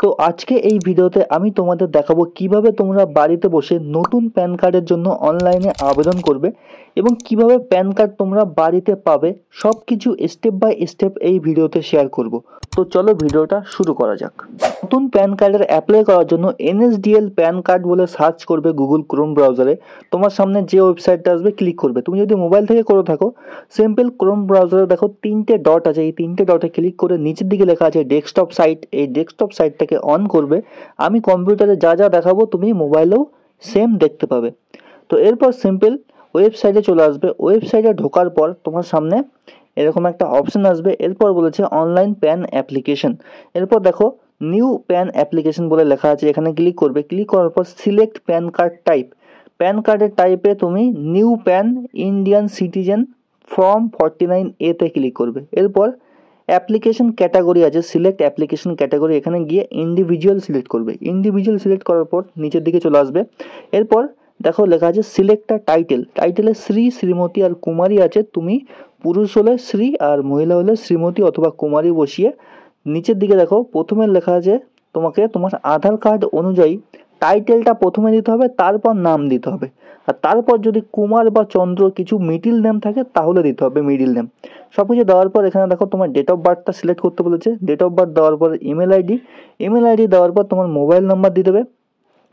তো আজকে এই ভিডিওতে আমি তোমাদের দেখাবো কিভাবে তোমরা বাড়িতে বসে নতুন প্যান কার্ডের জন্য অনলাইনে আবেদন করবে এবং কিভাবে প্যান কার্ড তোমরা বাড়িতে পাবে, সব কিছু স্টেপ বাই স্টেপ এই ভিডিওতে শেয়ার করব। তো চলো ভিডিওটা শুরু করা যাক। নতুন প্যান কার্ডের অ্যাপ্লাই করার জন্য NSDL প্যান কার্ড বলে সার্চ করবে গুগল ক্রোম ব্রাউজারে। তোমার সামনে যে ওয়েবসাইটটা আসবে ক্লিক করবে। তুমি যদি মোবাইল থেকে করে থাকো, সিম্পল ক্রোম ব্রাউজারে দেখো তিনটে ডট আছে, এই তিনটে ডটে ক্লিক করে নিচের দিকে লেখা আছে ডেস্কটপ সাইট, এই ডেস্কটপ সাইটটাকে অন করবে। আমি কম্পিউটারে যা যা দেখাবো তুমি মোবাইলেও সেম দেখতে পাবে। তো এরপর সিম্পল ওয়েবসাইটে চলে আসবে। ওয়েবসাইটে ঢোকার পর তোমার সামনে এরকম একটা অপশন আসবে। এরপর বলেছে অনলাইন প্যান অ্যাপ্লিকেশন। এরপর দেখো নিউ প্যান অ্যাপ্লিকেশন বলে লেখা আছে, এখানে ক্লিক করবে। ক্লিক করার পর select pan card type. Pan কার্ডের টাইপে তুমি new pan Indian citizen form 49A তে ক্লিক করবে। এরপর অ্যাপ্লিকেশন ক্যাটাগরি আছে, সিলেক্ট অ্যাপ্লিকেশন ক্যাটাগরি, এখানে গিয়ে ইন্ডিভিজুয়াল সিলেক্ট করবে। ইন্ডিভিজুয়াল সিলেক্ট করার পর নিচের দিকে চলে আসবে। এরপর দেখো লেখা আছে সিলেক্ট আ টাইটেল। টাইটেলে শ্রী, শ্রীমতী আর কুমারী আছে। তুমি পুরুষ হলে শ্রী আর মহিলা হলে শ্রীমতী অথবা কুমারী বসিয়ে নিচের দিকে দেখো প্রথমে লেখা আছে তোমাকে তোমার আধার কার্ড অনুযায়ী টাইটেলটা প্রথমে দিতে হবে, তারপর নাম দিতে হবে। আর তারপর যদি কুমার বা চন্দ্র কিছু মিডিল নেম থাকে তাহলে দিতে হবে মিডিল নেম। সব কিছু দেওয়ার পর এখানে দেখো তোমার ডেট অফ বার্থটা সিলেক্ট করতে বলেছে। ডেট অফ বার্থ দেওয়ার পর ইমেল আইডি দেওয়ার পর তোমার মোবাইল নাম্বার দিয়ে দেবে।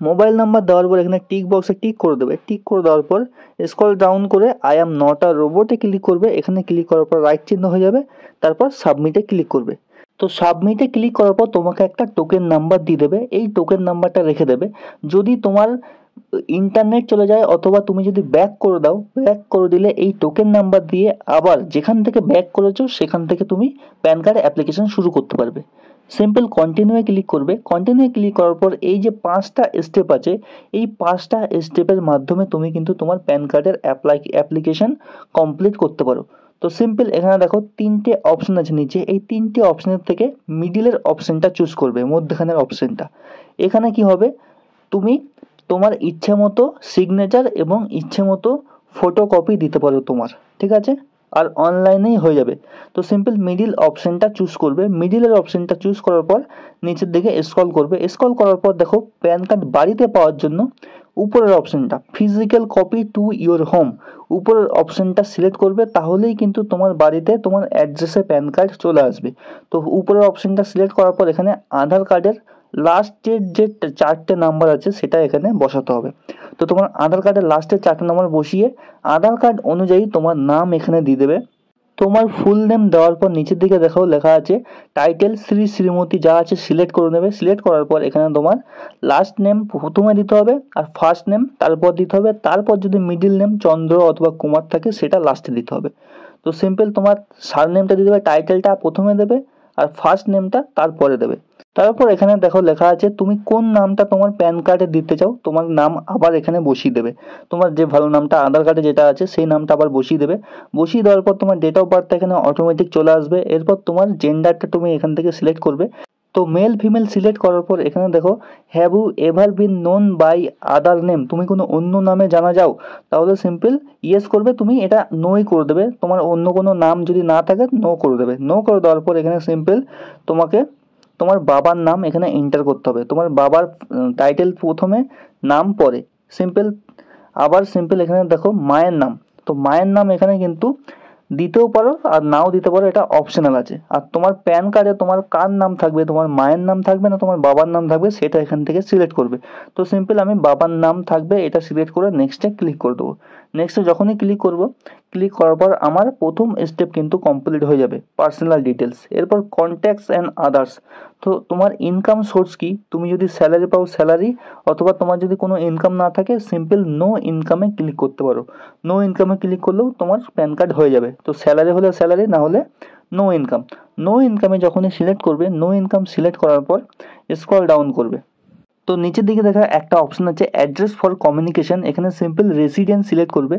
মোবাইল নাম্বার দেওয়ার পর এখানে টিক বক্সে টিক করে দেবে। টিক করে দেওয়ার পর স্ক্রল ডাউন করে আই অ্যাম নট আ রোবটে ক্লিক করবে। এখানে ক্লিক করার পর রাইট চিহ্ন হয়ে যাবে, তারপর সাবমিটে ক্লিক করবে। তো সাবমিটে ক্লিক করার পর তোমাকে একটা টোকেন নাম্বার দিয়ে দেবে, এই টোকেন নাম্বারটা রেখে দেবে। যদি তোমার ইন্টারনেট চলে যায় অথবা তুমি যদি ব্যাক করে দাও, ব্যাক করে দিলে এই টোকেন নাম্বার দিয়ে আবার যেখান থেকে ব্যাক করেছো সেখান থেকে তুমি প্যান কার্ড অ্যাপ্লিকেশন শুরু করতে পারবে। সিম্পল কন্টিনিউয়ে ক্লিক করবে। কন্টিনিউয়ে ক্লিক করার পর এই যে 5টা স্টেপ আছে, এই 5টা স্টেপের মাধ্যমে তুমি কিন্তু তোমার প্যান কার্ডের অ্যাপ্লিকেশন কমপ্লিট করতে পারো। তো সিম্পল এখানে দেখো তিনটে অপশন আছে নিচে, এই তিনটে অপশনের থেকে মিডিলের অপশনটা চুজ করবে, মধ্যখানের অপশনটা। এখানে কি হবে, তুমি তোমার ইচ্ছে মতো সিগনেচার এবং ইচ্ছে মতো ফটোকপি দিতে পারো তোমার, ঠিক আছে? আর অনলাইনেই হয়ে যাবে। তো সিম্পল মিডিল অপশনটা চুজ করবে। মিডিলের অপশনটা চুজ করার পর নিচের দিকে স্ক্রল করবে। স্ক্রল করার পর দেখো প্যান কার্ড বাড়িতে পাওয়ার জন্য উপরের অপশনটা physical copy to your home, উপরের অপশনটা সিলেক্ট করবে। তাহলেই কিন্তু তোমার বাড়িতে তোমার অ্যাড্রেসে প্যান কার্ড চলে আসবে। তো উপরের অপশনটা সিলেক্ট করার পর এখানে আধার কার্ডের লাস্টের যে 4টে নাম্বার আছে সেটা এখানে বসাতে হবে। তো তোমার আধার কার্ডের লাস্টের 4টে নাম্বার বসিয়ে আধার কার্ড অনুযায়ী তোমার নাম এখানে দিয়ে দেবে। তোমার ফুল নেম দেওয়ার পর নিচের দিকে দেখো লেখা আছে টাইটেল শ্রী, শ্রীমতী যা আছে সিলেক্ট করে নেবে। সিলেক্ট করার পর এখানে তোমার লাস্ট নেম প্রথমে দিতে হবে আর ফার্স্ট নেম তারপর দিতে হবে। তারপর যদি মিডিল নেম চন্দ্র অথবা কুমার থাকে সেটা লাস্টে দিতে হবে। তো সিম্পল তোমার সারনেমটা দিয়ে দেবে, টাইটেলটা প্রথমে দেবে আর ফার্স্ট নেমটা তারপরে দেবে। তারপর এখানে দেখো লেখা আছে তুমি কোন নামটা তোমার প্যান কার্ডে দিতে চাও, তোমার নাম আবার এখানে বসিয়ে দেবে। তোমার যে ভালো নামটা আধার কার্ডে যেটা আছে সেই নামটা আবার বসিয়ে দেবে। বসিয়ে দেওয়ার পর তোমার ডেট অফ বার্থটা এখানে অটোমেটিক চলে আসবে। এরপর তোমার জেন্ডারটা তুমি এখান থেকে সিলেক্ট করবে। তো মেল ফিমেল সিলেক্ট করার পর এখানে দেখো have you ever been known by other name, তুমি কোনো অন্য নামে জানা যাও, তাহলে সিম্পল ইয়েস করবে, তুমি এটা নোই করে দেবে। তোমার অন্য কোনো নাম যদি না থাকে নো করে দেবে। নো করে দেওয়ার পর এখানে সিম্পল তোমাকে তোমার বাবার নাম এখানে এন্টার করতে হবে। তোমার বাবার টাইটেল প্রথমে, নাম পরে। সিম্পল আবার সিম্পল এখানে দেখো মায়ের নাম, তো মায়ের নাম এখানে কিন্তু দিতেও পারো আর নাও দিতে পারো, এটা অপশনাল আছে। আর তোমার প্যান কার্ডে তোমার কার নাম থাকবে, তোমার মায়ের নাম থাকবে না তোমার বাবার নাম থাকবে, সেটা এখান থেকে সিলেক্ট করবে। তো সিম্পল আমি বাবার নাম থাকবে এটা সিলেক্ট করে নেক্সটে ক্লিক করে দেবো। নেক্সটে যখনই ক্লিক করব, ক্লিক করার পর আমার প্রথম স্টেপ কিন্তু কমপ্লিট হয়ে যাবে, পার্সোনাল ডিটেলস। এরপর কন্ট্যাক্টস অ্যান্ড আদার্স। তো তোমার ইনকাম সোর্স কি, তুমি যদি স্যালারি পাও স্যালারি, অথবা তোমার যদি কোনো ইনকাম না থাকে সিম্পল নো ইনকামে ক্লিক করতে পারো। নো ইনকামে ক্লিক করলেও তোমার প্যান কার্ড হয়ে যাবে। তো স্যালারি হলে স্যালারি, না হলে নো ইনকাম। নো ইনকামে যখনই সিলেক্ট করবে, নো ইনকাম সিলেক্ট করার পর স্ক্রল ডাউন করবে। তো নিচের দিকে দেখা একটা অপশন আছে অ্যাড্রেস ফর কমিউনিকেশন, এখানে সিম্পল রেসিডেন্স সিলেক্ট করবে।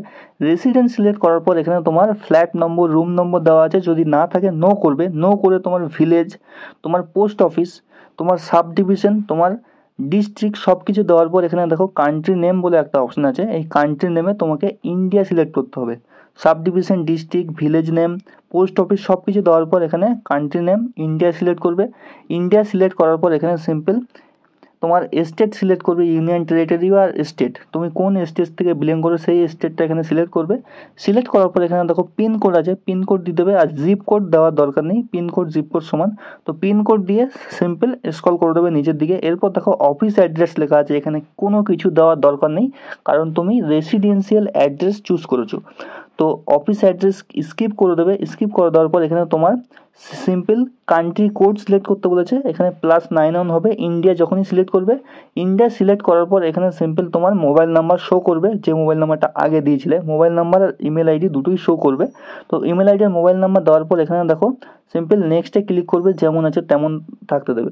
রেসিডেন্স সিলেক্ট করার পর এখানে তোমার ফ্ল্যাট নম্বর, রুম নম্বর দেওয়া আছে, যদি না থাকে নো করবে। নো করে তোমার ভিলেজ, তোমার পোস্ট অফিস, তোমার সাব ডিভিশন, তোমার ডিস্ট্রিক্ট সব কিছু দেওয়ার পর এখানে দেখো কান্ট্রি নেম বলে একটা অপশন আছে, এই কান্ট্রি নেমে তোমাকে ইন্ডিয়া সিলেক্ট করতে হবে। Sub division, district, village name, post office সব কিছু দেওয়ার পর এখানে কান্ট্রি নেম ইন্ডিয়া সিলেক্ট করবে। ইন্ডিয়া সিলেক্ট করার পর এখানে সিম্পল তোমার স্টেট সিলেক্ট করবে, ইউনিয়ন টেরিটরি আর স্টেট, তুমি কোন স্টেট থেকে বিলং করো সেই স্টেটটা এখানে সিলেক্ট করবে। সিলেক্ট করার পর এখানে দেখো পিন কোড আছে, পিন কোড দিয়ে দেবে, আর জিপ কোড দেওয়ার দরকার নেই, পিন কোড জিপ কোড সমান। তো পিন কোড দিয়ে সিম্পল স্ক্রল করে দেবে নিচের দিকে। এরপর দেখো অফিস অ্যাড্রেস লেখা আছে, এখানে কোনো কিছু দেওয়ার দরকার নেই কারণ তুমি রেসিডেন্সিয়াল অ্যাড্রেস চুজ করেছো। তো অফিস অ্যাড্রেস স্কিপ করে দেবে। স্কিপ করে দেওয়ার পর এখানে তোমার সিম্পল কান্ট্রি কোড সিলেক্ট করতে বলেছে, এখানে +91 হবে। ইন্ডিয়া যখনই সিলেক্ট করবে, ইন্ডিয়া সিলেক্ট করার পর এখানে সিম্পল তোমার মোবাইল নাম্বার শো করবে, যে মোবাইল নাম্বারটা আগে দিয়েছিলে, মোবাইল নাম্বার আর ইমেল আইডি দুটোই শো করবে। তো ইমেল আইডি আর মোবাইল নাম্বার দেওয়ার পর এখানে দেখো সিম্পল নেক্সটে ক্লিক করবে, যেমন আছে তেমন থাকতে দেবে।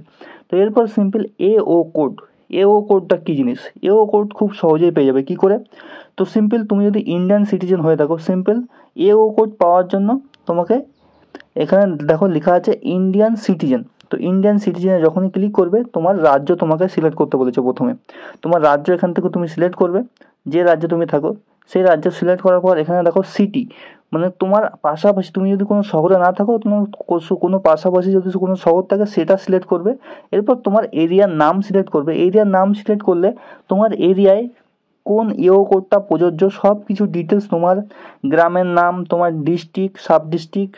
তো এরপর সিম্পল এও কোড, এও কোডটা কী জিনিস, এও কোড খুব সহজেই পেয়ে যাবে। কী করে? তো সিম্পল তুমি যদি ইন্ডিয়ান সিটিজেন হয়ে থাকো, সিম্পল এও কোড পাওয়ার জন্য তোমাকে এখানে দেখো লেখা আছে ইন্ডিয়ান সিটিজেন। তো ইন্ডিয়ান সিটিজেনে যখনই ক্লিক করবে, তোমার রাজ্য তোমাকে সিলেক্ট করতে বলেছে প্রথমে। তোমার রাজ্য এখান থেকে তুমি সিলেক্ট করবে, যে রাজ্যে তুমি থাকো সেই রাজ্য সিলেক্ট করার পর এখানে দেখো সিটি, মানে তোমার পাশাপাশি তুমি যদি কোনো শহরে না থাকো, তোমার কোনো পাশাপাশি যদি কোনো শহর থাকে সেটা সিলেক্ট করবে। এরপর তোমার এরিয়ার নাম সিলেক্ট করবে। এরিয়ার নাম সিলেক্ট করলে তোমার এরিয়ায় কোন ইও কোডটা প্রযোজ্য সব কিছু ডিটেলস, তোমার গ্রামের নাম, তোমার ডিস্ট্রিক্ট, সাব ডিস্ট্রিক্ট,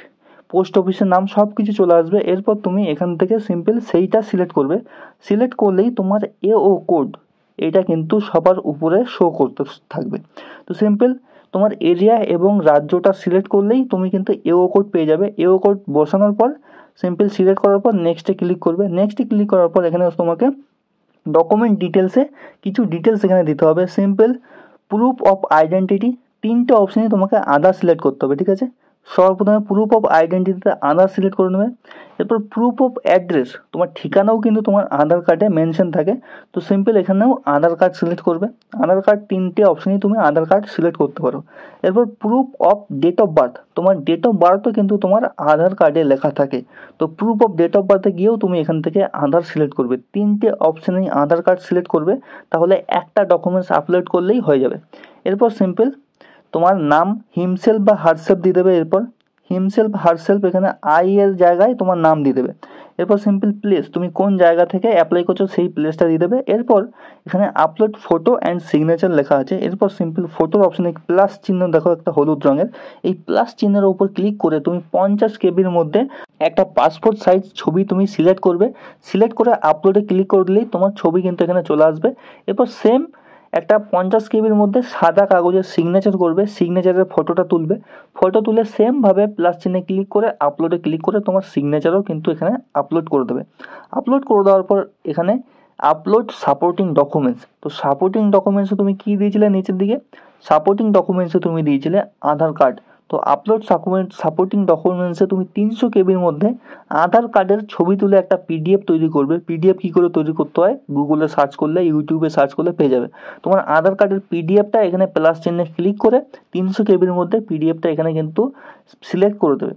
পোস্ট অফিসের নাম সব কিছু চলে আসবে। এরপর তুমি এখান থেকে সিম্পল সেইটা সিলেক্ট করবে। সিলেক্ট করলেই তোমার এও কোড এটা কিন্তু সবার উপরে শো করতে থাকবে। তো সিম্পল তোমার এরিয়া এবং রাজ্যটা সিলেক্ট করলেই তুমি কিন্তু এও কোড পেয়ে যাবে। এও কোড বসানোর পর সিম্পল সিলেক্ট করার পর নেক্সটে ক্লিক করবে। নেক্সটে ক্লিক করার পর এখানে তোমাকে ডকুমেন্ট ডিটেলসে কিছু ডিটেলস এখানে দিতে হবে। সিম্পল প্রুফ অফ আইডেন্টিটি, তিনটে অপশানে তোমাকে আধার সিলেক্ট করতে হবে, ঠিক আছে। সর্বপ্রথমে প্রুফ অফ আইডেন্টিটিতে আধার সিলেক্ট করে নেবে। এরপর প্রুফ অফ অ্যাড্রেস, তোমার ঠিকানাও কিন্তু তোমার আধার কার্ডে মেনশন থাকে। তো সিম্পল এখানেও আধার কার্ড সিলেক্ট করবে। আধার কার্ড তিনটে অপশানেই তুমি আধার কার্ড সিলেক্ট করতে পারো। এরপর proof of date of birth, তোমার ডেট অফ বার্থও কিন্তু তোমার আধার কার্ডে লেখা থাকে। তো প্রুফ অফ ডেট অফ বার্থে গিয়েও তুমি এখান থেকে আধার সিলেক্ট করবে। তিনটে অপশানেই আধার কার্ড সিলেক্ট করবে, তাহলে একটা ডকুমেন্টস আপলোড করলেই হয়ে যাবে। এরপর সিম্পল তোমার নাম হিমসেলফ বা হারসেলফ দিয়ে দেবে। এরপর হিমসেলফ হারসেলফ এখানে আই এর জায়গায় তোমার নাম দিয়ে দেবে। এরপর সিম্পল প্লেস, তুমি কোন জায়গা থেকে অ্যাপ্লাই করছো সেই প্লেসটা দিয়ে দেবে। এরপর এখানে আপলোড ফটো অ্যান্ড সিগনেচার লেখা আছে। এরপর সিম্পল ফটোর অপশানে প্লাস চিহ্ন দেখো একটা হলুদ রঙের, এই প্লাস চিহ্নের উপর ক্লিক করে তুমি 50 কেবির মধ্যে একটা পাসপোর্ট সাইজ ছবি তুমি সিলেক্ট করবে। সিলেক্ট করে আপলোডে ক্লিক করে দিলেই তোমার ছবি কিন্তু এখানে চলে আসবে। এরপর সেম একটা 50 কেবির মধ্যে সাদা কাগজের সিগনেচার করবে, সিগনেচারের ফটোটা তুলবে। ফটো তুলে সেমভাবে প্লাস চিহ্নে ক্লিক করে আপলোডে ক্লিক করে তোমার সিগনেচারও কিন্তু এখানে আপলোড করে দেবে। আপলোড করে দেওয়ার পর এখানে আপলোড সাপোর্টিং ডকুমেন্টস, তো সাপোর্টিং ডকুমেন্টসে তুমি কী দিয়েছিলে নিচের দিকে, সাপোর্টিং ডকুমেন্টসে তুমি দিয়েছিলে আধার কার্ড। তো আপলোড সাপোর্টিং ডকুমেন্টসে তুমি 300 কেবির মধ্যে আধার কার্ডের ছবি তুলে একটা পিডিএফ তৈরি করবে। পিডিএফ কী করে তৈরি করতে হয় গুগলে সার্চ করলে, ইউটিউবে সার্চ করলে পেয়ে যাবে। তোমার আধার কার্ডের পিডিএফটা এখানে প্লাস চিহ্নে ক্লিক করে 300 কেবির মধ্যে পিডিএফটা এখানে কিন্তু সিলেক্ট করে দেবে।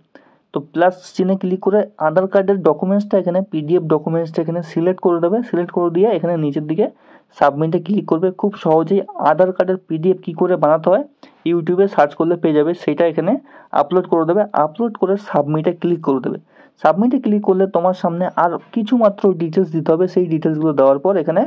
তো প্লাস চিহ্নে ক্লিক করে আধার কার্ডের ডকুমেন্টসটা এখানে পিডিএফ ডকুমেন্টসটা এখানে সিলেক্ট করে দেবে। সিলেক্ট করে দিয়ে এখানে নিচের দিকে সাবমিটে ক্লিক করবে। খুব সহজেই আধার কার্ডের পিডিএফ কী করে বানাতে হয় ইউটিউবে সার্চ করলে পেয়ে যাবে, সেটা এখানে আপলোড করে দেবে। আপলোড করে সাবমিটে ক্লিক করে দেবে। সাবমিটে ক্লিক করলে তোমার সামনে আর কিছু মাত্র ডিটেলস দিতে হবে। সেই ডিটেলসগুলো দেওয়ার পর এখানে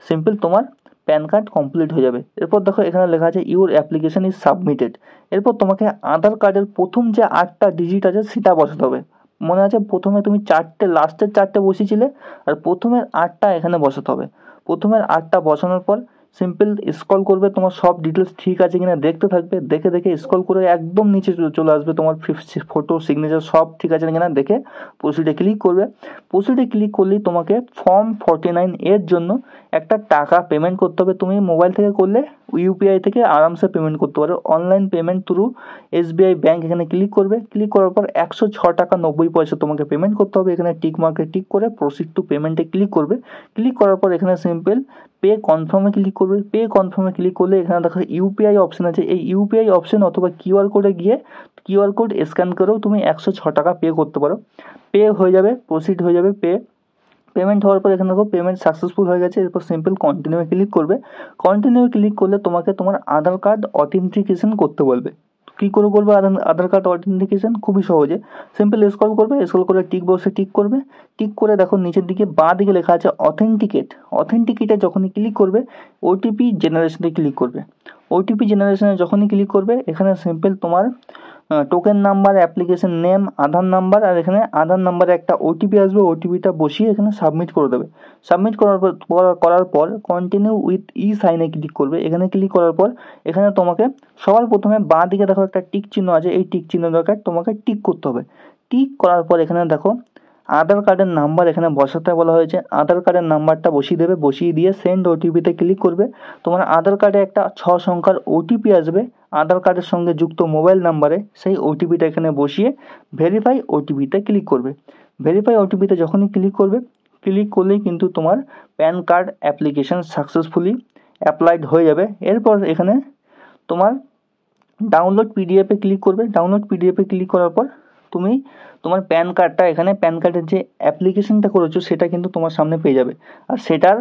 সিম্পল তোমার প্যান কার্ড কমপ্লিট হয়ে যাবে। এরপর দেখো এখানে লেখা আছে ইউর অ্যাপ্লিকেশন ইজ সাবমিটেড। এরপর তোমাকে আধার কার্ডের প্রথম যে 8টা ডিজিট আছে সেটা বসাতে হবে। মনে আছে প্রথমে তুমি 4টে, লাস্টের 4টে বসিয়েছিলে, আর প্রথমের 8টা এখানে বসাতে হবে। প্রথমের 8টা বসানোর পর সিম্পল স্ক্রল করবে, তোমার সব ডিটেলস ঠিক আছে কিনা দেখতে থাকবে। দেখে দেখে স্ক্রল করে একদম নিচে চলে আসবে, তোমার ফটো সিগনেচার সব ঠিক আছে কিনা দেখে প্রসিডে ক্লিক করবে। প্রসিডে ক্লিক করলেই তোমাকে ফর্ম 49 এর জন্য একটা টাকা পেমেন্ট করতে হবে। তুমি মোবাইল থেকে করলে ইউপিআই থেকে আরামসে পেমেন্ট করতে পারো, online payment through SBI bank. এখানে ক্লিক করবে, ক্লিক করার পর 106 টাকা 90 পয়সা তোমাকে পেমেন্ট করতে হবে। এখানে টিক মার্কে টিক করে প্রসিড টু পেমেন্টে ক্লিক করবে। ক্লিক করার পর এখানে সিম্পল পে কনফার্মে ক্লিক করবে। পে কনফার্মে ক্লিক করলে এখানে দেখো ইউপিআই অপশন আছে। এই ইউপিআই অপশন অথবা কিউআর কোডে গিয়ে কিউআর কোড স্ক্যান করেও তুমি 106 টাকা পে করতে পারো। পে হয়ে যাবে, প্রসিড হয়ে যাবে। পেমেন্ট হওয়ার পর এখানে দেখো পেমেন্ট সাকসেসফুল হয়ে গেছে। এরপর সিম্পল কন্টিনিউ ক্লিক করবে। কন্টিনিউ ক্লিক করলে তোমাকে তোমার আধার কার্ড অথেন্টিকেশন করতে বলবে। কী করে করবে আধার কার্ড অথেন্টিকেশন? খুবই সহজে, সিম্পল স্ক্রল করবে, স্ক্রল করে টিক বক্সে টিক করবে, টিক করে দেখো নিচের দিকে বাঁ দিকে লেখা আছে অথেন্টিকেট। অথেন্টিকেটে যখনই ক্লিক করবে ওটিপি জেনারেশনে ক্লিক করবে। ওটিপি জেনারেশনে যখনই ক্লিক করবে এখানে সিম্পল তোমার টোকেন নাম্বার, অ্যাপ্লিকেশন নেম, আধার নাম্বার, আর এখানে আধার নাম্বারে একটা ওটিপি আসবে, ওটিপিটা বসিয়ে এখানে সাবমিট করে দেবে। সাবমিট করার পর কন্টিনিউ উইথ ই সাইনে ক্লিক করবে। এখানে ক্লিক করার পর এখানে তোমাকে সবার প্রথমে বাঁ দিকে দেখো একটা টিক চিহ্ন আছে, এই টিক চিহ্ন দরকার তোমাকে টিক করতে হবে। টিক করার পর এখানে দেখো আধার কার্ডের নাম্বার এখানে বসাতে বলা হয়েছে, আধার কার্ডের নাম্বারটা বসিয়ে দেবে, বসিয়ে দিয়ে সেন্ড ওটিপিতে ক্লিক করবে। তোমার আধার কার্ডে একটা 6 সংখ্যার ওটিপি আসবে, আধার কার্ডের সঙ্গে যুক্ত মোবাইল নাম্বারে, সেই ওটিপিটা এখানে বসিয়ে ভেরিফাই ওটিপিতে ক্লিক করবে। ভেরিফাই ওটিপিতে যখনই ক্লিক করবে, ক্লিক করলেই কিন্তু তোমার pan card application successfully applied হয়ে যাবে। এরপর এখানে তোমার ডাউনলোড পিডিএফে ক্লিক করবে। ডাউনলোড পিডিএফে ক্লিক করার পর তুমি তোমার প্যান কার্ডটা, এখানে প্যান কার্ডের যে অ্যাপ্লিকেশনটা করেছো সেটা কিন্তু তোমার সামনে পেয়ে যাবে। আর সেটার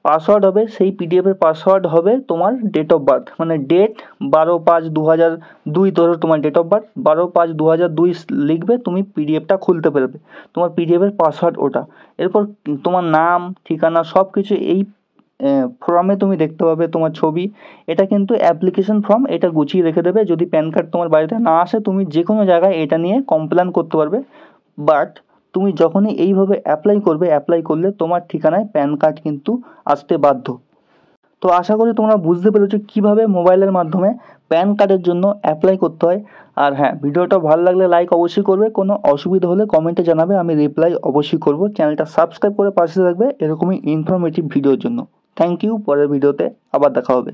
পাসওয়ার্ড হবে, সেই পিডিএফের পাসওয়ার্ড হবে তোমার ডেট অফ বার্থ, মানে ডেট 12/5/2002, ধরো তোমার ডেট অফ বার্থ 12/5/2002 লিখবে, তুমি পিডিএফটা খুলতে পারবে। তোমার পিডিএফের পাসওয়ার্ড ওটা। এরপর তোমার নাম, ঠিকানা সব কিছু এই ফর্মে তুমি দেখতে পাবে, তোমার ছবি। এটা কিন্তু অ্যাপ্লিকেশন ফর্ম, এটা গুছিয়ে রেখে দেবে। যদি প্যান কার্ড তোমার বাড়িতে না আসে তুমি যে কোনো জায়গায় এটা নিয়ে কমপ্লেন করতে পারবে। বাট তুমি যখনই এইভাবে অ্যাপ্লাই করবে, অ্যাপ্লাই করলে তোমার ঠিকানায় প্যান কার্ড কিন্তু আসতে বাধ্য। তো আশা করি তোমরা বুঝতে পেরেছো কীভাবে মোবাইলের মাধ্যমে প্যান কার্ডের জন্য অ্যাপ্লাই করতে হয়। আর হ্যাঁ, ভিডিওটা ভালো লাগলে লাইক অবশ্যই করবে, কোনো অসুবিধা হলে কমেন্টে জানাবে, আমি রিপ্লাই অবশ্যই করব। চ্যানেলটা সাবস্ক্রাইব করে পাশে থাকবে এরকমই ইনফরমেটিভ ভিডিওর জন্য। Thank you. পরের ভিডিওতে আবার দেখা হবে।